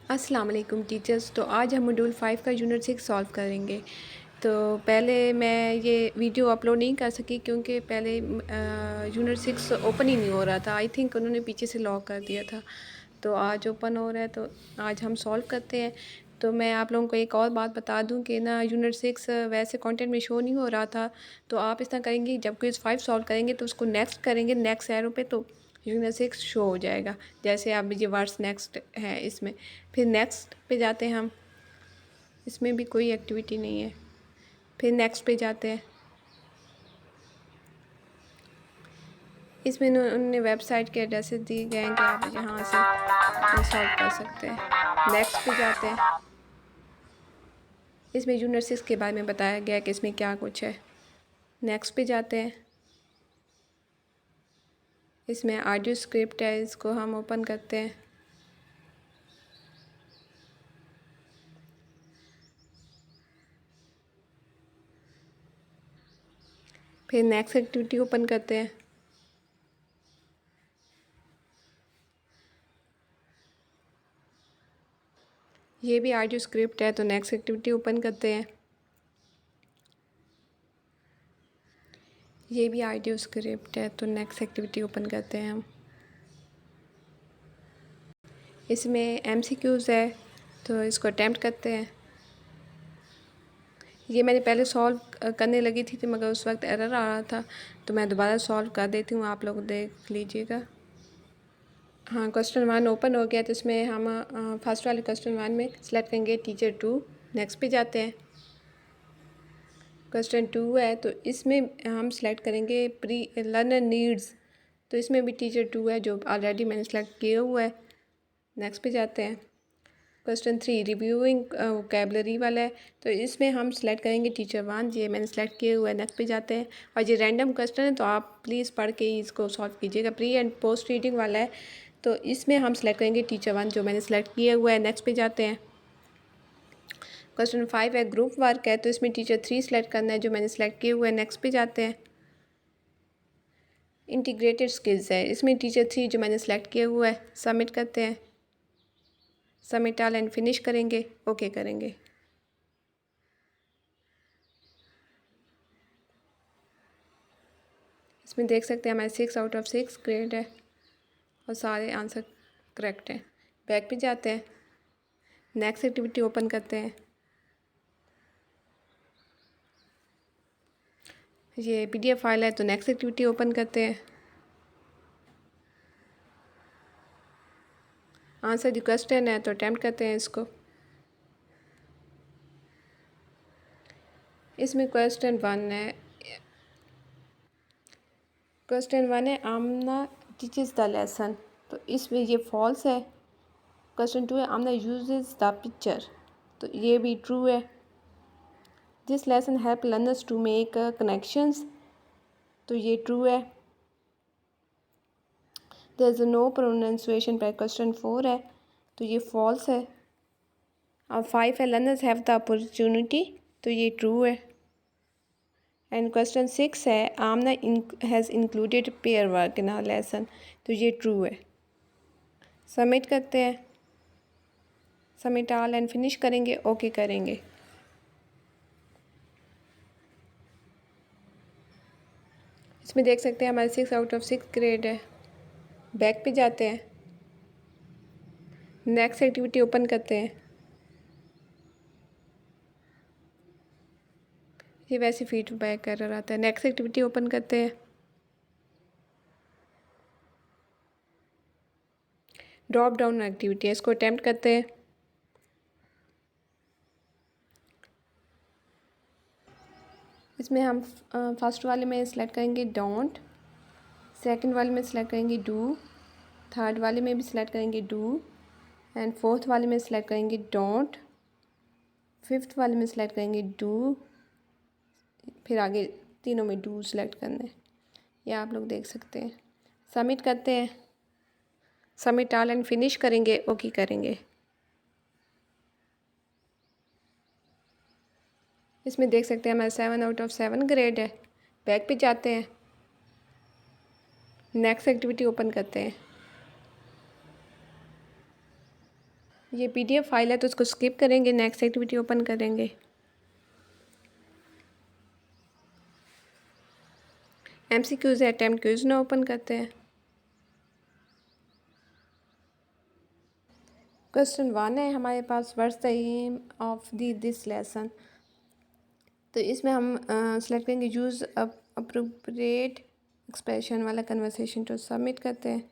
अस्सलाम वालेकुम टीचर्स। तो आज हम मॉड्यूल 5 का यूनिट 6 सॉल्व करेंगे। तो पहले मैं ये वीडियो अपलोड नहीं कर सकी क्योंकि पहले यूनिट 6 ओपन ही नहीं हो रहा था। आई थिंक उन्होंने पीछे से लॉक कर दिया था। तो आज ओपन हो रहा है, तो आज हम सॉल्व करते हैं। तो मैं आप लोगों को एक और बात बता दूं कि ना यूनिट 6 वैसे कंटेंट में शो नहीं हो रहा था। तो आप इस तरह करेंगे, जब क्विज़ 5 सॉल्व करेंगे तो उसको नेक्स्ट करेंगे, नेक्स्ट एरो पे, तो यूनिट 6 शो हो जाएगा। जैसे अब ये वर्ड्स नेक्स्ट है इसमें, फिर नेक्स्ट पे जाते हैं हम। इसमें भी कोई एक्टिविटी नहीं है। फिर नेक्स्ट पे जाते हैं। इसमें उन्होंने वेबसाइट के एड्रेसेस दिए गए हैं कि आप यहाँ से सॉल्व कर सकते हैं। नेक्स्ट पे जाते हैं। इसमें यूनिट 6 के बारे में बताया गया है कि इसमें क्या कुछ है। नेक्स्ट पे जाते हैं। इसमें ऑडियो स्क्रिप्ट है, इसको हम ओपन करते हैं। फिर नेक्स्ट एक्टिविटी ओपन करते हैं। ये भी ऑडियो स्क्रिप्ट है, तो नेक्स्ट एक्टिविटी ओपन करते हैं। ये भी ऑडियो स्क्रिप्ट है, तो नेक्स्ट एक्टिविटी ओपन करते हैं हम। इसमें एमसीक्यूज़ है, तो इसको अटैम्प्ट करते हैं। ये मैंने पहले सॉल्व करने लगी थी, तो मगर उस वक्त एरर आ रहा था, तो मैं दोबारा सॉल्व कर देती हूँ, आप लोग देख लीजिएगा। हाँ, क्वेश्चन 1 ओपन हो गया। तो इसमें हम फर्स्ट वाले क्वेश्चन 1 में सेलेक्ट करेंगे टीचर 2। नेक्स्ट पे जाते हैं। क्वेश्चन 2 है, तो इसमें हम सेलेक्ट करेंगे प्री लर्नर नीड्स। तो इसमें भी टीचर 2 है, जो ऑलरेडी मैंने सेलेक्ट किया हुआ है। नेक्स्ट पे जाते हैं। क्वेश्चन 3 रिव्यूइंग वोकैबलरी वाला है, तो इसमें हम सेलेक्ट करेंगे टीचर 1। ये मैंने सेलेक्ट किया हुआ है। नेक्स्ट पे जाते हैं। और ये रैंडम क्वेश्चन है, तो आप प्लीज़ पढ़ के ही इसको सॉल्व कीजिएगा। प्री एंड पोस्ट रीडिंग वाला है, तो इसमें हम सेलेक्ट करेंगे टीचर 1, जो मैंने सेलेक्ट किया हुआ है। नेक्स्ट पे जाते हैं। क्वेश्चन 5 है, ग्रुप वर्क है, तो इसमें टीचर 3 सेलेक्ट करना है, जो मैंने सेलेक्ट किया हुआ है। नेक्स्ट पे जाते हैं। इंटीग्रेटेड स्किल्स है, इसमें टीचर 3 जो मैंने सेलेक्ट किया हुआ है। सबमिट करते हैं। सबमिट ऑल एंड फिनिश करेंगे, ओके करेंगे। इसमें देख सकते हैं हमारे 6 आउट ऑफ 6 ग्रेड है और सारे आंसर करेक्ट हैं। बैक पे जाते हैं। नेक्स्ट एक्टिविटी ओपन करते हैं। ये पीडीएफ फाइल है, तो नेक्स्ट एक्टिविटी ओपन करते हैं। आंसर द क्वेश्चन है, तो अटैम्प्ट करते हैं इसको। इसमें क्वेश्चन 1 है। क्वेश्चन 1 है, आमना टीचेस द लेसन, तो इसमें ये फॉल्स है। क्वेश्चन 2 है, आमना यूजेस द पिक्चर, तो ये भी ट्रू है। This lesson help learners to make connections, तो ये ट्रू है। देयर इज़ नो प्रोनाउंसिएशन पर क्वेश्चन 4 है, तो ये फॉल्स है। अब 5 है, लर्नर्स हैव द अपॉर्चुनिटी, तो ये ट्रू है। एंड क्वेश्चन 6 है, Amna has included pair work in our lesson, तो ये ट्रू है। सबमिट करते हैं। सबमिट ऑल एंड फिनिश करेंगे, ओके करेंगे। इसमें देख सकते हैं हमारे 6 आउट ऑफ 6 ग्रेड है। बैक पे जाते हैं। नेक्स्ट एक्टिविटी ओपन करते हैं। ये वैसे फीडबैक कर रहा था। नेक्स्ट एक्टिविटी ओपन करते हैं। ड्रॉप डाउन एक्टिविटी है, इसको अटैम्प्ट करते हैं। इसमें हम फर्स्ट वाले में सेलेक्ट करेंगे डोंट, सेकंड वाले में सेलेक्ट करेंगे डू, थर्ड वाले में भी सिलेक्ट करेंगे डू, एंड फोर्थ वाले में सिलेक्ट करेंगे डोंट, फिफ्थ वाले में सिलेक्ट करेंगे डू, फिर आगे तीनों में डू सिलेक्ट करना है। ये आप लोग देख सकते हैं। सबमिट करते हैं। सबमिट ऑल एंड फिनिश करेंगे, ओके करेंगे। इसमें देख सकते हैं हमारा 7 आउट ऑफ 7 ग्रेड है। बैक पे जाते हैं। नेक्स्ट एक्टिविटी ओपन करते हैं। ये PDF फाइल है तो उसको स्किप करेंगे, नेक्स्ट एक्टिविटी ओपन करेंगे। MCQs है, अटेम्प्ट क्विज ना ओपन करते हैं। क्वेश्चन 1 है हमारे पास, what's the aim of this lesson. तो इसमें हम सेलेक्ट करेंगे यूज़ अप्रोप्रिएट एक्सप्रेशन वाला कन्वर्सेशन, तो सबमिट करते हैं।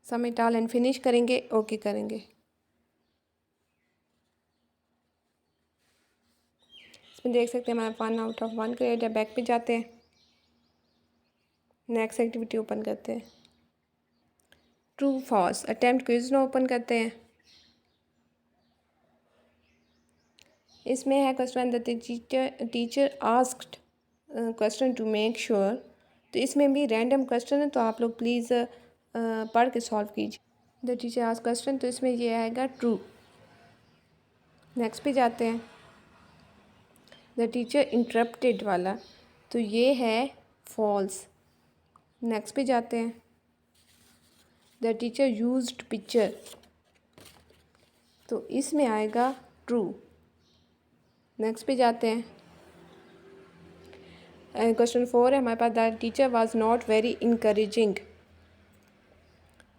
सबमिट ऑल एंड फिनिश करेंगे, ओके करेंगे। इसमें देख सकते हैं हमारा 1 आउट ऑफ 1 ग्रेड है। बैक पे जाते हैं, नेक्स्ट एक्टिविटी ओपन करते हैं। ट्रू फॉल्स अटेम्प्ट क्विज ना ओपन करते हैं। इसमें है question the teacher asked question to make sure. तो इसमें भी रैंडम क्वेश्चन है, तो आप लोग प्लीज़ पढ़ के सॉल्व कीजिए। द टीचर आस्क क्वेश्चन, तो इसमें ये आएगा ट्रू। नेक्स्ट पे जाते हैं। द टीचर इंटरप्टेड वाला, तो ये है फॉल्स। नेक्स्ट पे जाते हैं। द टीचर यूज्ड पिक्चर, तो इसमें आएगा ट्रू। नेक्स्ट पे जाते हैं। क्वेश्चन 4 है हमारे पास, the teacher was not very encouraging.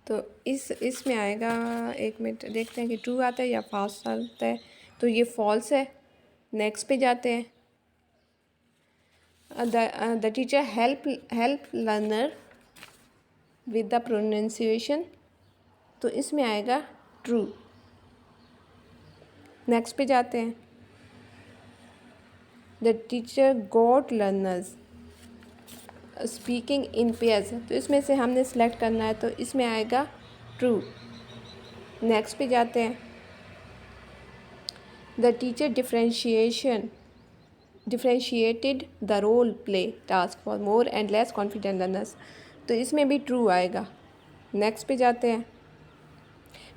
तो इसमें आएगा, एक मिनट देखते हैं कि ट्रू आता है या फॉल्स आता है। तो ये फॉल्स है। नेक्स्ट पे जाते हैं। The teacher help learner with the pronunciation, तो इसमें आएगा ट्रू। नेक्स्ट पे जाते हैं। The teacher got learners speaking in pairs, तो इसमें से हमने सेलेक्ट करना है, तो इसमें आएगा ट्रू। नेक्स्ट पे जाते हैं। The teacher differentiated the role play task for more and less confident learners, तो इसमें भी ट्रू आएगा। नेक्स्ट पे जाते हैं।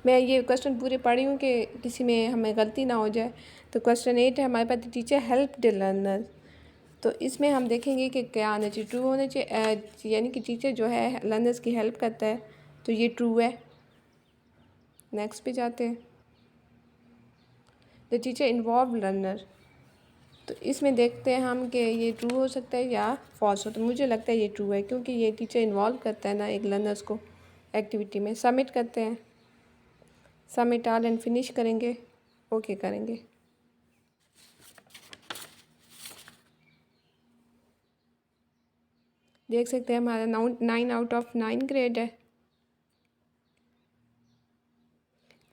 मैं ये क्वेश्चन पूरे पढ़ी हूँ कि किसी में हमें गलती ना हो जाए। तो क्वेश्चन 8 है हमारे पास, टीचर हेल्प द लर्नर, तो इसमें हम देखेंगे कि क्या आना चाहिए, ट्रू होना चाहिए, यानी कि टीचर जो है लर्नर्स की हेल्प करता है, तो ये ट्रू है। नेक्स्ट पे जाते हैं। द टीचर इन्वॉल्व लर्नर, तो इसमें देखते हैं हम कि ये ट्रू हो सकता है या फॉल्स हो। तो मुझे लगता है ये ट्रू है, क्योंकि ये टीचर इन्वॉल्व करता है ना एक लर्नर्स को एक्टिविटी में। सबमिट करते हैं। सबमिट ऑल एंड फिनिश करेंगे, ओके करेंगे। देख सकते हैं हमारा 9 आउट ऑफ 9 ग्रेड है।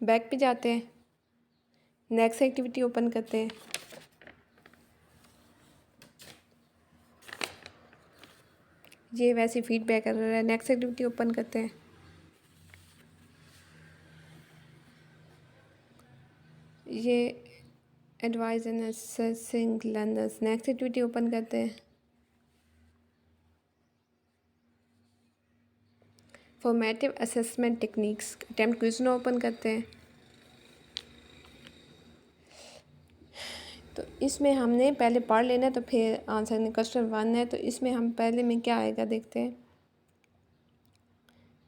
बैक पे जाते हैं। नेक्स्ट एक्टिविटी ओपन करते हैं। ये वैसे फीडबैक कर रहा है। नेक्स्ट एक्टिविटी ओपन करते हैं। ये advise and assessing learners. Next activity open करते हैं। Formative assessment techniques attempt quiz ना ओपन करते हैं। तो इसमें हमने पहले पढ़ लेना है, तो फिर आंसर नहीं। क्वेश्चन 1 है, तो इसमें हम पहले में क्या आएगा देखते हैं।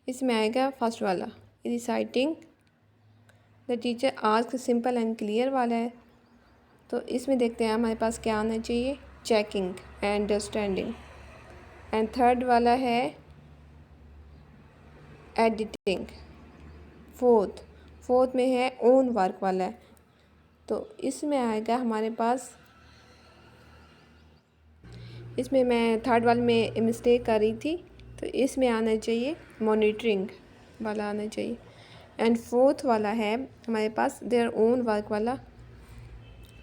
इसमें आएगा फर्स्ट वाला, reciting the teacher ask, simple and clear वाला है। तो इसमें देखते हैं हमारे पास क्या आना चाहिए, checking and understanding. And third वाला है एडिटिंग। फोर्थ में है ओन वर्क वाला है। तो इसमें आएगा हमारे पास, इसमें मैं थर्ड वाले में मिस्टेक कर रही थी, तो इसमें आना चाहिए मॉनिटरिंग वाला आना चाहिए। एंड फोर्थ वाला है हमारे पास देयर ओन वर्क वाला,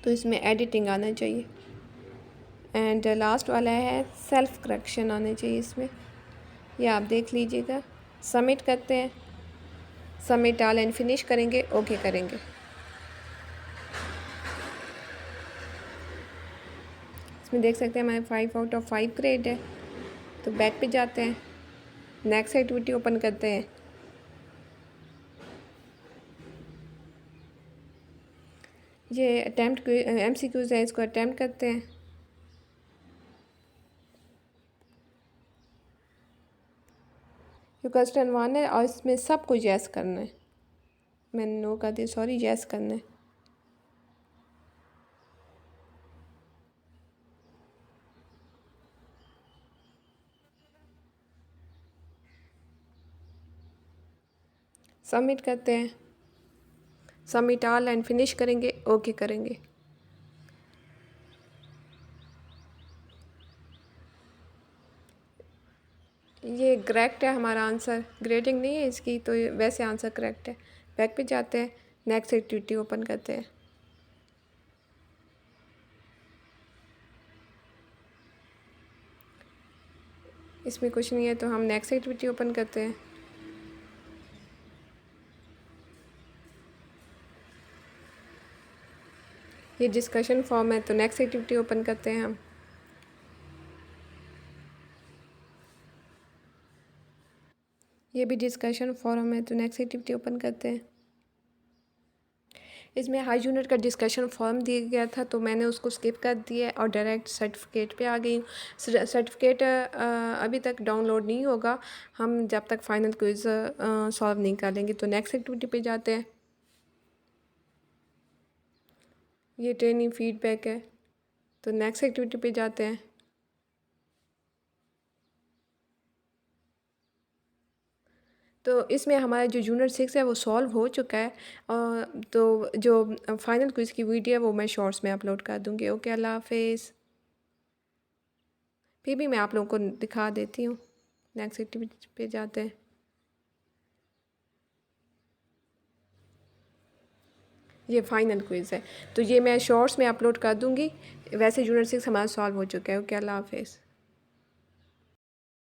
तो इसमें एडिटिंग आना चाहिए। एंड लास्ट वाला है सेल्फ करेक्शन आना चाहिए इसमें, ये आप देख लीजिएगा। सबमिट करते हैं। सबमिट ऑल एंड फिनिश करेंगे, ओके करेंगे। इसमें देख सकते हैं हमारे 5 आउट ऑफ 5 ग्रेड है। तो बैक पे जाते हैं। नेक्स्ट एक्टिविटी ओपन करते हैं। ये अटैम्प्ट MCQs है, इसको अटैम्प्ट करते हैं। ये क्वेश्चन 1 है और इसमें सबको यस करना है। मैंने नो कर दिया, सॉरी, यस करना है। सबमिट करते हैं, सबमिट ऑल एंड फिनिश करेंगे, ओके करेंगे। ये करेक्ट है हमारा आंसर, ग्रेडिंग नहीं है इसकी, तो वैसे आंसर करेक्ट है। बैक पे जाते हैं, नेक्स्ट एक्टिविटी ओपन करते हैं। इसमें कुछ नहीं है तो हम नेक्स्ट एक्टिविटी ओपन करते हैं। ये डिस्कशन फॉर्म है तो नेक्स्ट एक्टिविटी ओपन करते हैं हम। ये भी डिस्कशन फॉरम है तो नेक्स्ट एक्टिविटी ओपन करते हैं। इसमें हाई जूनियर का डिस्कशन फॉर्म दिया गया था तो मैंने उसको स्किप कर दिया और डायरेक्ट सर्टिफिकेट पे आ गई हूँ। सर्टिफिकेट अभी तक डाउनलोड नहीं होगा हम जब तक फाइनल क्विज़ सॉल्व नहीं कर लेंगे। तो नेक्स्ट एक्टिविटी पे जाते हैं। ये ट्रेनिंग फीडबैक है तो नेक्स्ट एक्टिविटी पे जाते हैं। तो इसमें हमारा जो जूनियर 6 है वो सॉल्व हो चुका है। तो जो फाइनल क्विज़ की वीडियो है वो मैं शॉर्ट्स में अपलोड कर दूँगी। ओके, अल्लाह हाफिज़। फिर भी मैं आप लोगों को दिखा देती हूँ। नेक्स्ट एक्टिविटी पे जाते हैं। ये फाइनल क्विज़ है तो ये मैं शॉर्ट्स में अपलोड कर दूँगी। वैसे जूनियर 6 हमारा सॉल्व हो चुका है। ओके, अल्लाह हाफिज़।